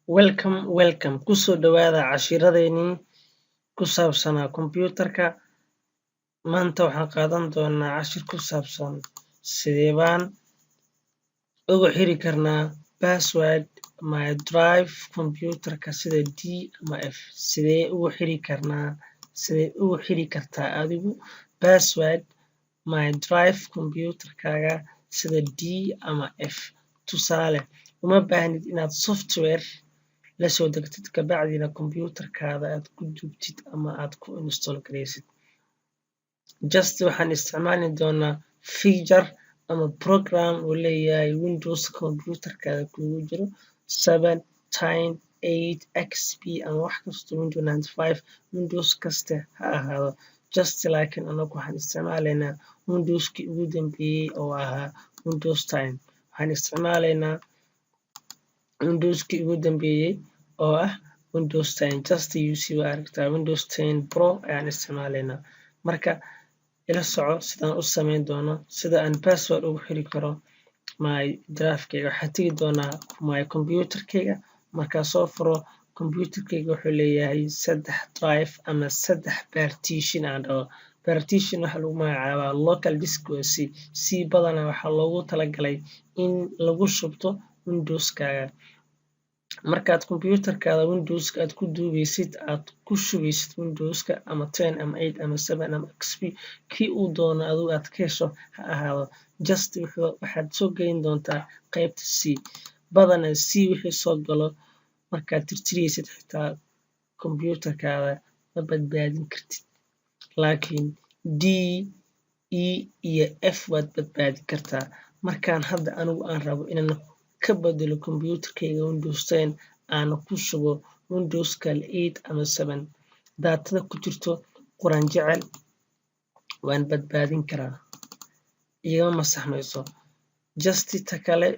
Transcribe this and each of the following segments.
welcome kusoo dhawaada cashiradeenii ku saabsanaa kombiyuutarka. Maanta waxaan qaadan doonaa cashir ku saabsan sidee baan ugu xiri karnaa password my drive kombiyuutarka sida D ama F. Sidee ugu xiri kartaa adigu password my drive kombiyuutarkaaga sida D ama F. Tusaale, uma baahnid inaad software la soo degtid kabacdina kombiyuutarkaada aad ku duubtid ama aad ku install gareysid. Just waxaan isticmaali doonaa feature ama program uu leeyahay Windows kombiyuutarkaada kugu jiro 7, 10, 8, XP ama wax kasto Windows 95 Windows kaste ha ahaado. Just laakiin anagu waxaan isticmaalaynaa Windowskii ugu dambeeyay oo ahaa Windows 10. Waxaan isticmaalaynaa Windowskii ugu dambeeyay oo ah Windows 10. Just UC waa aragtaa Windows 10 Pro ayaan isticmaalaynaa. Marka ila soco sidaan u samayn doono sida aan password ugu xiri karo my drive-kayga. Waxaan tegi doonaa my kombiyuutarkayga. Markaa soo furo kombiyuutarkayga wuxuu leeyahay 3 drive ama 3 partition aan dhaho. Partition waxa lagu magacaabaa local disk waa C badanaa waxaa loogu talagalay in lagu shubto Windowskaaga. Markaad kombiyuutarkaada Windowska aad ku duubeysid aad ku shubeysid Windowska ama 10 ama 8 ama 7 ama XP kii uu doono adigu aad ka hesho ha ahaado. Just waxaad soo gelin doontaa qaybta C. Badanaa C wixii soo galo markaad tirtireysid xitaa kombiyuutarkaada ma badbaadin kartid. Laakiin D, E iyo F waad badbaadin kartaa. Markaan hadda anigu aan rabo inaan ka bedelo kombiyuutarkayga Windows 10 aan ku shubo Windowska 8 ama 7 daatada ku jirto quraan jecel waan badbaadin karaa igama masaxmayso. Just ta kale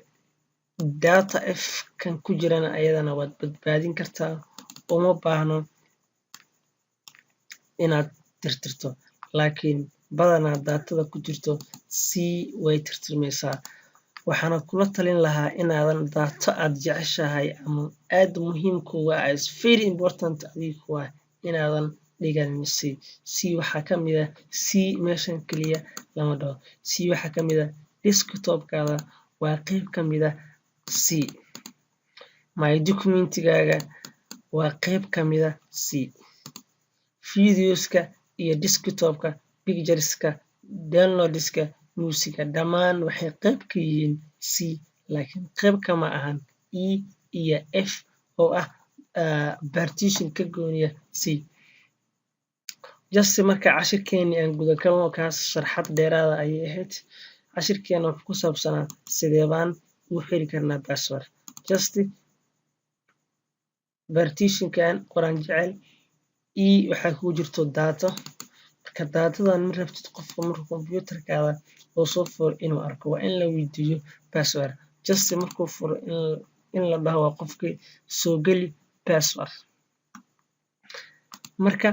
data F kan ku jirana ayadana waad badbaadin kartaa uma baahno inaad tirtirto. Laakiin badanaa daatada ku jirto C way tirtirmaysaa. Waxaana kula talin lahaa inaadan daato aad jeceshahay ama aad muhiim kuuga ah is very important adiga ku ah inaadan dhiganin C waxaa ka mid ah C meeshan kaliya lama dhaho. C waxaa ka mid ah desktopkaada waa qayb ka mid ah C. My documentigaaga waa qayb ka mid ah C. Videoska iyo desktopka pictureska downloadska musiga dhammaan waxay qayb ka yihiin C laakiin qayb kama ahan E iyo F oo ah partition ka gooniya C. Just marka cashirkeeni aan guda galno kaas sharxad dheeraada ayay ahayd. Cashirkeena wuxuu ku saabsanaa sidee baan ugu xiri karnaa password. Just partitionkan quraan jecel E waxaa kugu jirto data. Marka daatadan ma rabtid qofka markuu kombiyuutarkaada oo soo furo inuu arko waa in la weydiiyo password. Just markuu furo in la dhaho waa qofkii soo geli password. Marka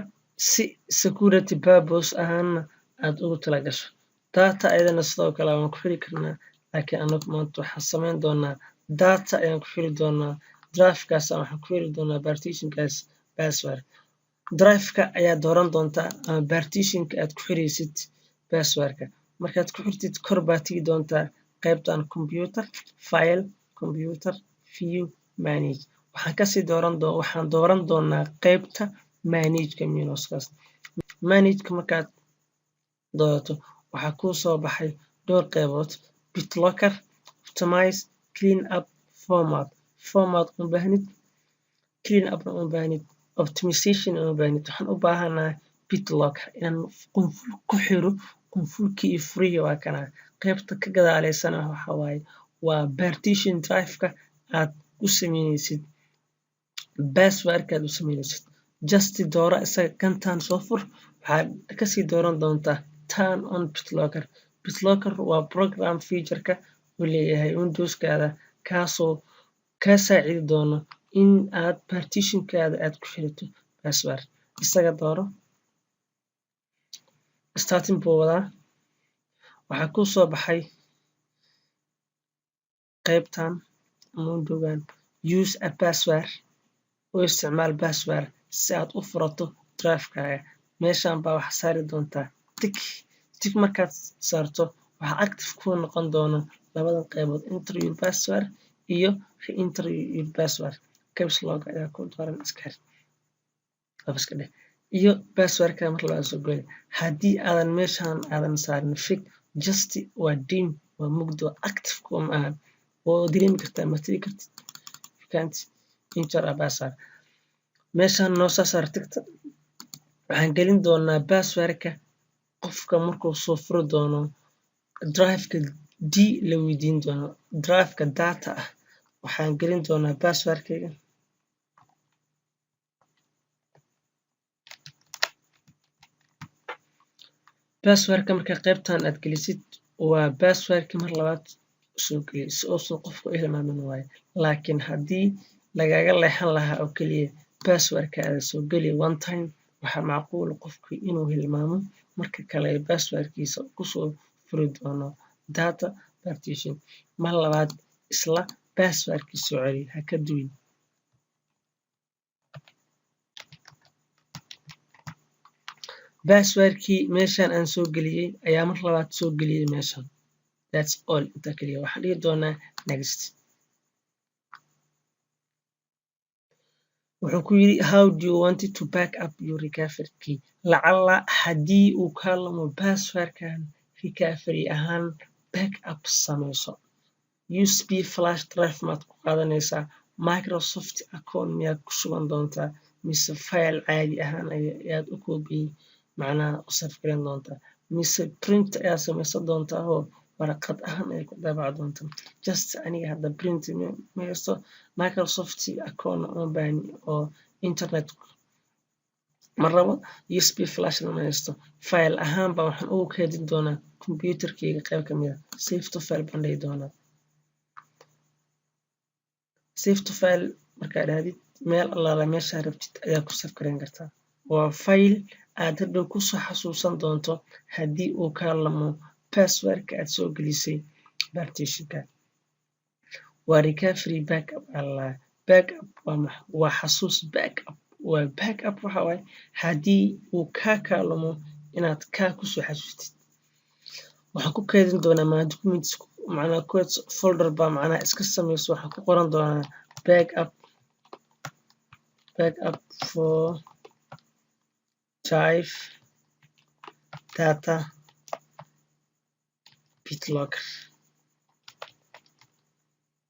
si security purpose ahaana aad ugu tala gasho. Data ayadana sidoo kale waan ku xiri karnaa laakiin anagu maanta waxaan samayn doonaa data ayaan ku xiri doonaa drive-kaas waxaan ku xiri doonaa partitionkaas password. Drive-ka ayaa dooran doontaa ama partitionka aad ku xireysid passwordka. Markaad ku xirtid kor baad tegi doontaa qaybtan computer file computer view manage. Waxaan dooran doonaa qaybta manage-ka minuskaas. Manage-ka markaad doorato waxaa kuu soo baxay dhowr qaybood BitLocker, Optimize, Clean up, Format uma baahnid, Clean up uma baahnid, Optimization uma baahnid. Waxaan u baahanahay BitLocker inaan qunful ku xiro qunfulkii iyo furihii waa kana. Qaybta ka gadaaleysana waxa waaye waa partition drive-ka aad u sameyneysid password-ka aad u sameyneysid. Just doora isaga kantaan soo fur waxaad kasii dooran doontaa turn on BitLocker. BitLocker waa program feature-ka uu leeyahay Windowskaada kaasoo ka saacidi doono in aad partitionkaada aad ku xirito password. Isaga dooro starting buu wadaa. Waxaa kuu soo baxay qaybtan ama windowgan use a password u isticmaal password si aad u furato drive-kaaga. Meeshan baa waxaa saari doontaa tick markaad saarto waxaa active ku noqon doono labadan qaybood enter your password iyo re-enter your password. Caps lock ayaa ku dooran iska dheh iyo passwordka marka laga soo geli. Haddii aadan meeshan aadan saarin fake just waa dim waa mugdi waa active kuma ahan oo dareemi kartaa ma tiri kartid enter a password. Meeshan noo soo saar tigta waxaan gelin doonaa passwordka qofka markuu soo furi doono drive-ka d la weydiin doono drive-ka data ah waxaan gelin doonaa passwordkayga marka qaybtan aad gelisid waa passwordka mar labaad soo geli si uusan qofku u hilmaamin waaye. Laakiin haddii lagaga leexan lahaa oo keliya passwordka aad soo geli one time waxaa macquul qofku inuu hilmaamo marka kale passwordkiisa kusoo furi doono data partition. Mar labaad isla passwordkii soo celi ha ka duwin. Passwordkii meeshan aan soo geliyey ayaa mar labaad soo geliyey meeshan. That's all inta kaliya waxaan dhihi doonaa next. Wuxuu ku yiri how do you want to back up your recovery key? Lacala haddii uu ka lumo passwordkan recovery ahaan back up sameyso. USB flash drive maad ku qaadanaysaa Microsoft account miyaad ku shuban doontaa mise file caadi ahaan ayaad u koobiyey macnaha u safgaran doontaa mise print ayaa sameysan doontaa oo warqad ahaan ay ku daabac doontaa. Just aniga hadda print ma haysto Microsoft account ma baahni oo internet ma rabo USB flash ma haysto file ahaan baa waxaan ugu keedin doonaa computerkayga qayb ka mid ah save to file baan dhihi doonaa. Save to file markaad aadid meel allaala meesha rabtid ayaa ku safgaran kartaa. Waa file aad hadhow ku soo xasuusan doonto haddii uu ka lumo passwordka aad soo gelisay partitionka. Waa recovery backup allah backup waa xasuus backup waa backup waxa waaye haddii uu ka lumo inaad ku soo xasuustid. Waxaan ku keedin doonaa my documents macnaha codes folder baa macnaha iska sameyso waxaan ku qoran doonaa backup for drive data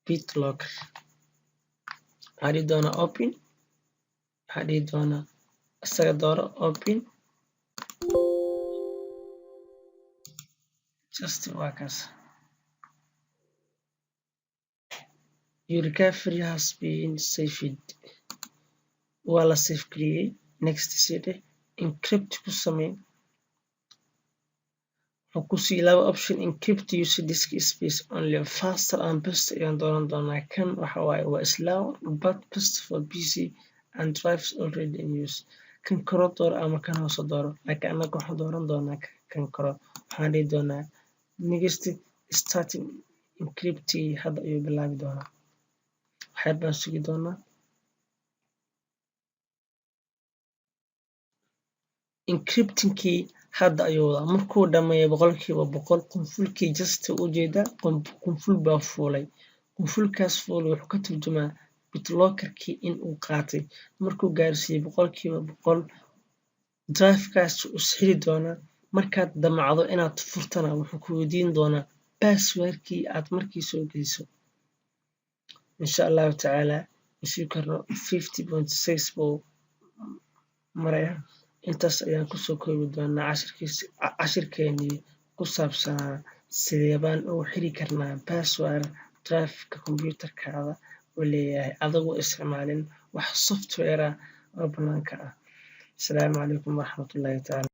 BitLocker waxaan dhihi doonaa open waxaan dhihi doonaa isaga dooro open just waa kaas. Your recovery has been saved. Waa la save gariyey next side encrypt ku samee. Wuxuu ku sii laba option encrypt use disk space only faster and best ayaan dooran doonaa. Kan waxa waaye waa slow but best for PC and drives already in use. Kan koro dooro ama kan hoose dooro laakiin anaga waxaan dooran doonaa kan koro. Waxaan dhihi doonaa next starting encrypt hadda ayuu bilaabi doonaa. Waxaad baan sugi doonaa. Encrypting-kii hadda ayuu wadaa markuu dhameeyo 100% qunfulkii just u jeeda qunful baa fuulay. Qunfulkaas fuulay wuxuu ka turjumaa BitLocker-kii in uu qaatay. Markuu gaarsiiyo 100% drive-kaas u xiri doonaa. Markaad damacdo inaad furtana wuxuu ku weydiin doonaa passwordkii aad markii soo geliso. insha allahu tacaala usii karno 50.6 buu maraya. Intaas ayaan kusoo koobi doonaa cashirkeenii ku saabsanaa sidee baan ugu xiri karnaa password drive-ka computerkaada uu leeyahay adigoo isticmaalin wax software ah oo banaanka ah. Asalaamu calaykum waraxmatullaahi tacaala.